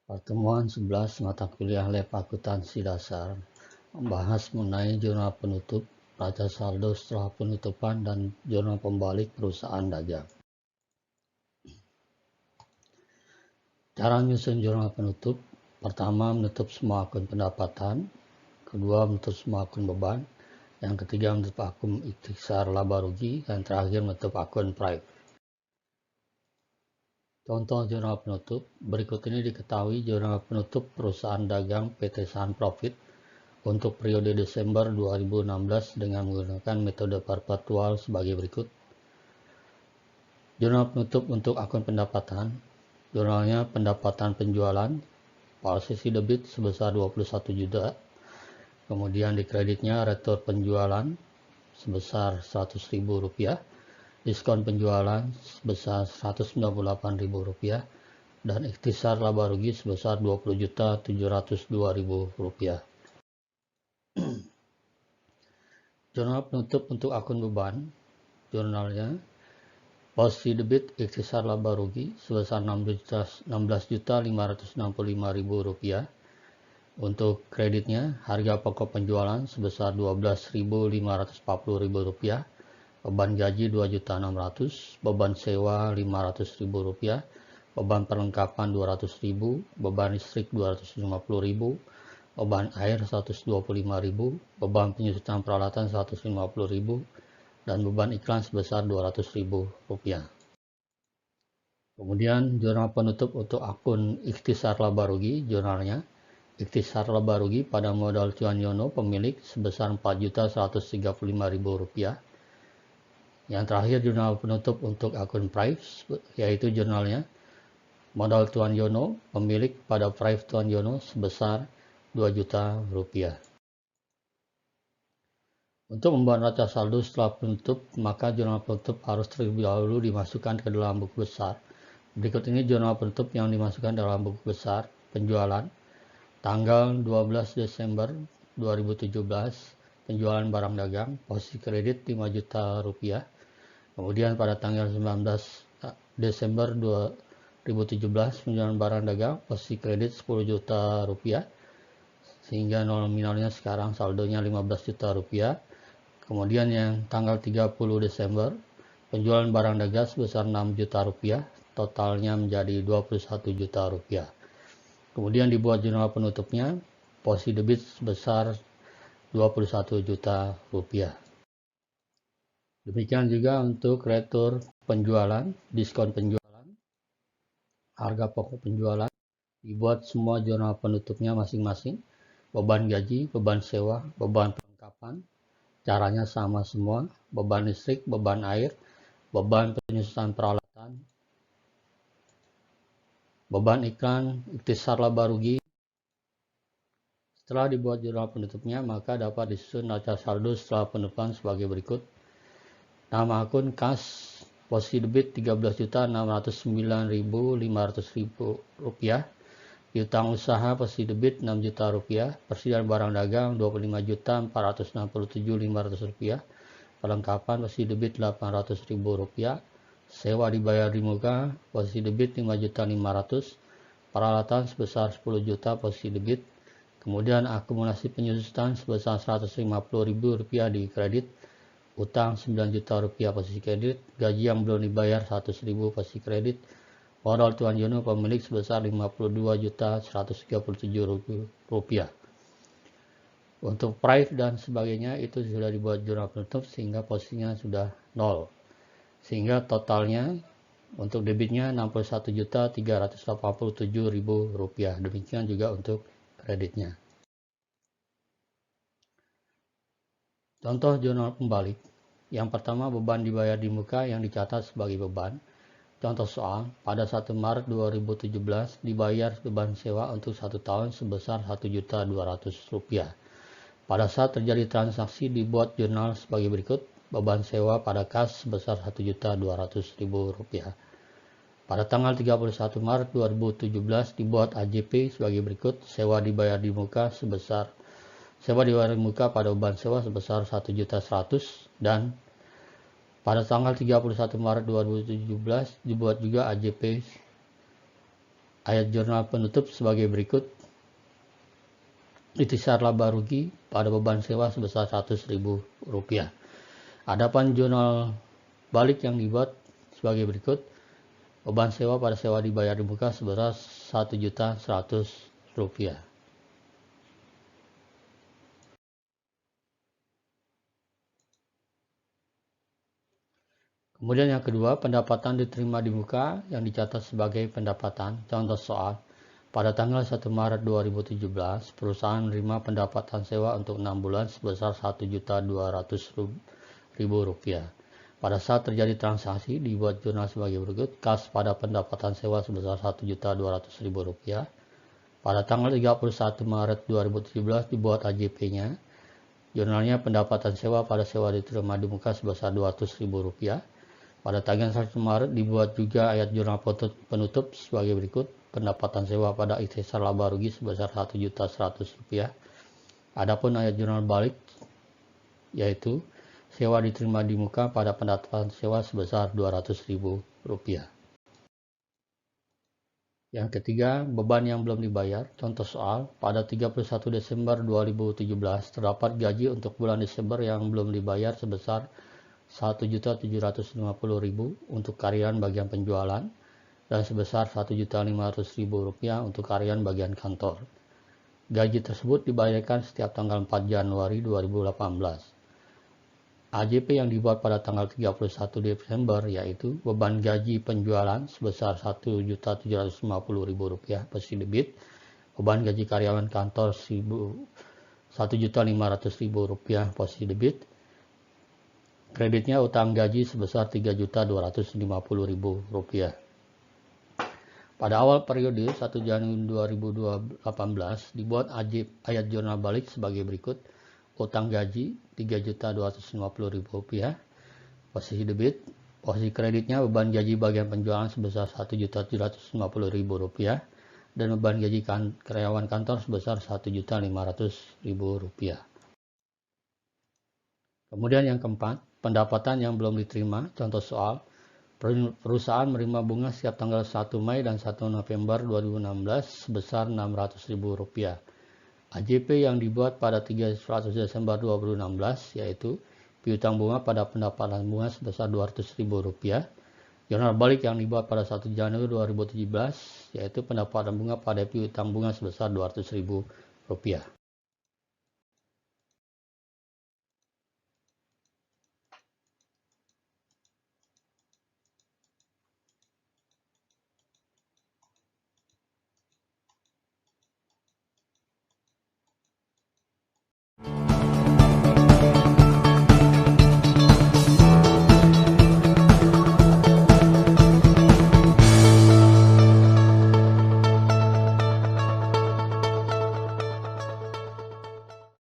Pertemuan 11 mata kuliah lab akuntansi dasar membahas mengenai jurnal penutup, raca saldo setelah penutupan, dan jurnal pembalik perusahaan dagang. Cara menyusun jurnal penutup: pertama, menutup semua akun pendapatan; kedua, menutup semua akun beban; yang ketiga, menutup akun ikhtisar laba rugi; dan terakhir, menutup akun private. Contoh jurnal penutup: berikut ini diketahui jurnal penutup perusahaan dagang PT Sun Profit untuk periode Desember 2016 dengan menggunakan metode perpetual sebagai berikut. Jurnal penutup untuk akun pendapatan. Jurnalnya pendapatan penjualan, posisi debit sebesar 21 juta. Kemudian di kreditnya retur penjualan sebesar Rp100.000, diskon penjualan sebesar Rp198.000, dan ikhtisar laba rugi sebesar Rp20.702.000. Jurnal penutup untuk akun beban. Jurnalnya posisi debit ikhtisar laba rugi sebesar Rp16.565.000. Untuk kreditnya harga pokok penjualan sebesar Rp12.540.000, beban gaji Rp2.600.000, beban sewa Rp500.000, beban perlengkapan Rp200.000, beban listrik Rp250.000, beban air Rp125.000, beban penyusutan peralatan Rp150.000, dan beban iklan sebesar Rp200.000. Kemudian jurnal penutup untuk akun ikhtisar laba rugi. Jurnalnya ikhtisar laba rugi pada modal Tuan Yono pemilik sebesar Rp4.135.000. Yang terakhir jurnal penutup untuk akun private, yaitu jurnalnya modal Tuan Yono pemilik pada private Tuan Yono sebesar Rp2 juta. Untuk membuat raca saldo setelah penutup, maka jurnal penutup harus terlebih dahulu dimasukkan ke dalam buku besar. Berikut ini jurnal penutup yang dimasukkan dalam buku besar. Penjualan tanggal 12 Desember 2017, penjualan barang dagang, posisi kredit Rp5 juta. Kemudian pada tanggal 19 Desember 2017, penjualan barang dagang, posisi kredit Rp10 juta, sehingga nominalnya sekarang saldonya Rp15 juta. Kemudian yang tanggal 30 Desember, penjualan barang dagang sebesar Rp6 juta, totalnya menjadi Rp21 juta. Kemudian dibuat jurnal penutupnya, posisi debit sebesar Rp21 juta. Demikian juga untuk retur penjualan, diskon penjualan, harga pokok penjualan, dibuat semua jurnal penutupnya masing-masing. Beban gaji, beban sewa, beban perlengkapan, caranya sama semua. Beban listrik, beban air, beban penyusutan peralatan, beban iklan, ikhtisar laba rugi. Setelah dibuat jurnal penutupnya, maka dapat disusun raca saldo setelah penutupan sebagai berikut. Nama akun kas, posisi debit Rp13.609.500. Piutang usaha posisi debit Rp6 juta. Persediaan barang dagang Rp25.467.500. Perlengkapan posisi debit Rp800.000. Sewa dibayar di muka posisi debit Rp5.500.000. Peralatan sebesar Rp10 juta posisi debit. Kemudian akumulasi penyusutan sebesar Rp150.000 di kredit. Utang Rp9 juta posisi kredit. Gaji yang belum dibayar Rp100.000 posisi kredit. Modal Tuan Yono pemilik sebesar Rp52.137.000. Untuk private dan sebagainya itu sudah dibuat jurnal penutup sehingga posisinya sudah 0. Sehingga totalnya untuk debitnya Rp61.387.000. Demikian juga untuk kreditnya. Contoh jurnal pembalik. Yang pertama, beban dibayar di muka yang dicatat sebagai beban. Contoh soal, pada 1 Maret 2017 dibayar beban sewa untuk 1 tahun sebesar Rp1.200.000. Pada saat terjadi transaksi dibuat jurnal sebagai berikut. Beban sewa pada kas sebesar Rp1.200.000. Pada tanggal 31 Maret 2017 dibuat AJP sebagai berikut. Sewa dibayar di muka pada beban sewa sebesar Rp1.100.000 dan pada tanggal 31 Maret 2017 dibuat juga Ayat jurnal penutup sebagai berikut. Ikhtisar laba rugi pada beban sewa sebesar Rp100.000. Adapun jurnal balik yang dibuat sebagai berikut. Beban sewa pada sewa dibayar di muka sebesar Rp1.100.000. Kemudian yang kedua, pendapatan diterima di muka yang dicatat sebagai pendapatan. Contoh soal, pada tanggal 1 Maret 2017, perusahaan menerima pendapatan sewa untuk 6 bulan sebesar Rp1.200.000. Pada saat terjadi transaksi, dibuat jurnal sebagai berikut. Kas pada pendapatan sewa sebesar Rp1.200.000. Pada tanggal 31 Maret 2017 dibuat AJP-nya. Jurnalnya pendapatan sewa pada sewa diterima di muka sebesar Rp200.000. Pada tanggal 1 Maret dibuat juga ayat jurnal penutup sebagai berikut. Pendapatan sewa pada ikhtisar laba rugi sebesar Rp1.100.000. Adapun ayat jurnal balik yaitu sewa diterima di muka pada pendapatan sewa sebesar Rp200.000. Yang ketiga, beban yang belum dibayar. Contoh soal, pada 31 Desember 2017 terdapat gaji untuk bulan Desember yang belum dibayar sebesar Rp1.750.000 untuk karyawan bagian penjualan dan sebesar Rp1.500.000 untuk karyawan bagian kantor. Gaji tersebut dibayarkan setiap tanggal 4 Januari 2018. AJP yang dibuat pada tanggal 31 Desember yaitu beban gaji penjualan sebesar Rp1.750.000 posisi debit, beban gaji karyawan kantor Rp1.500.000 posisi debit, kreditnya utang gaji sebesar Rp3.250.000. Pada awal periode 1 Januari 2018 dibuat ayat jurnal balik sebagai berikut. Utang gaji Rp3.250.000, posisi debit, posisi kreditnya beban gaji bagian penjualan sebesar Rp1.750.000 dan beban gaji karyawan kantor sebesar Rp1.500.000. Kemudian yang keempat, pendapatan yang belum diterima. Contoh soal, perusahaan menerima bunga setiap tanggal 1 Mei dan 1 November 2016 sebesar Rp600.000. AJP yang dibuat pada 31 Desember 2016 yaitu piutang bunga pada pendapatan bunga sebesar Rp200.000. Jurnal balik yang dibuat pada 1 Januari 2017 yaitu pendapatan bunga pada piutang bunga sebesar Rp200.000.